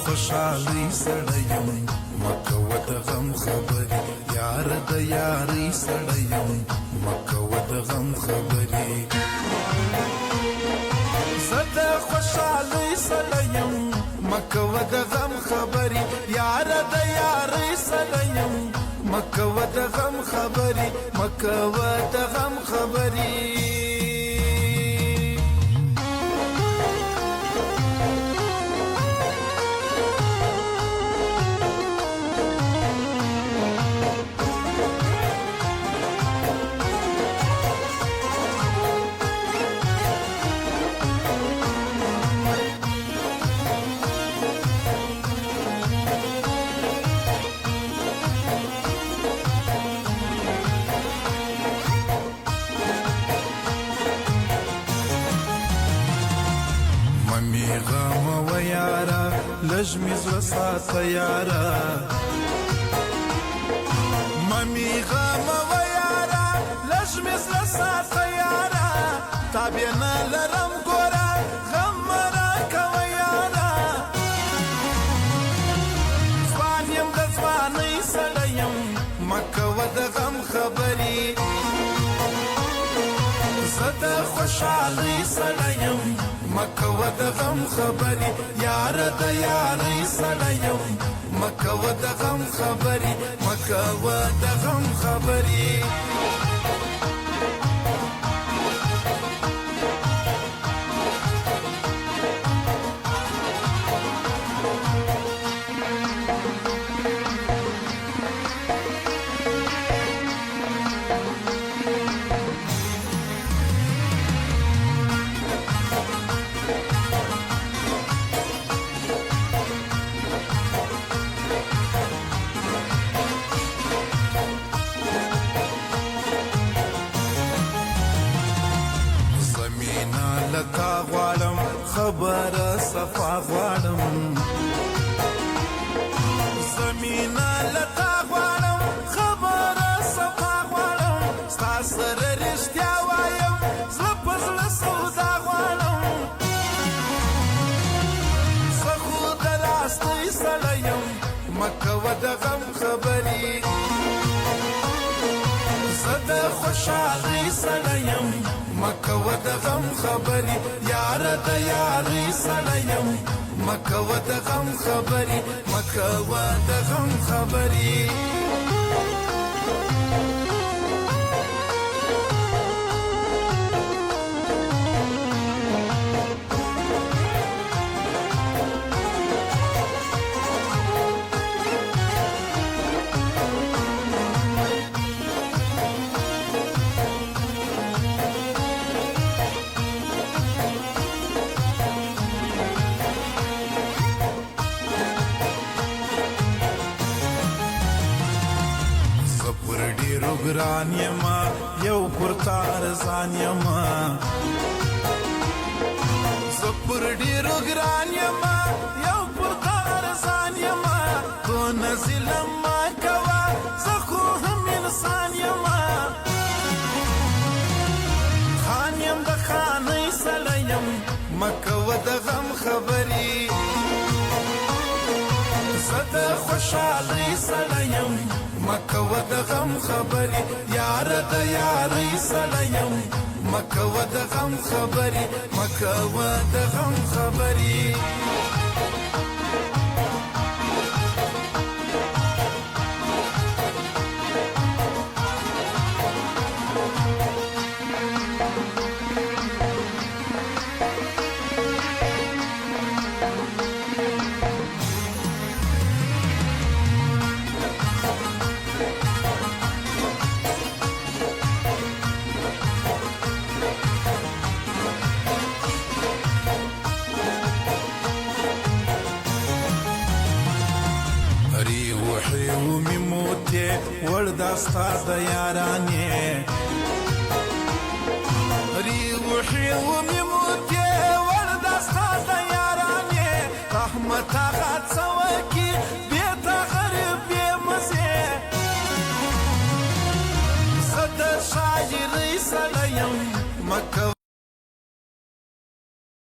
خوشحالۍ سړی یم مه کوه د غم خبرې یار د یارۍ سړی یم مه کوه د غم خبرې زه د خوشحالۍ سړی یم مه کوه د غم خبرې یار د یارۍ سړی یم مه کوه د غم خبرې مه کوه د غم خبرې غم و یارا لږ مې زړه ساته یارا ممی غم و یارا لږ مې زړه ساته یارا تابې نه لرم ګوره غم مه راکوه یارا ځوان یم د ځوانۍ سړی یم مه کوه د غم خبرې زه د خوشحالۍ سړی یم مه کوه د غم خبرې یار د یارۍ سړی یم مه کوه د غم خبرې مه کوه د غم خبرې لکا غواړم خبره صفا غواړم زمینه لکا غواړم خبره صفا غواړم ستا سره رښتیا وایم زړه په زړه سودا غواړم زه خو د راستۍ سړی یم مه کوه د غم خبرې زه د خوشحالۍ سړی یم مه کوه د غم خبرې یار د یارۍ سړی یم مه کوه د غم خبرې مه کوه د غم خبرې ګران یما یو پر تا ارزان یما زه پر ډېرو ګران یما یو پر تا ارزان یما دونه ظلم مه کوه زه خو هم انسان یما خان یم د خانۍ سړی یم مه کوه د غم خبرې زه د خوشحالۍ سړی یم مه کوه د غم خبرې یار د یارۍ سړی یم مه کوه د غم خبرې مه کوه د غم خبرې ومې موتې وړ دا ستا د یارانې روحي ومې موتې وړ دا ستا د یارانې رحمت هغه څه وکړي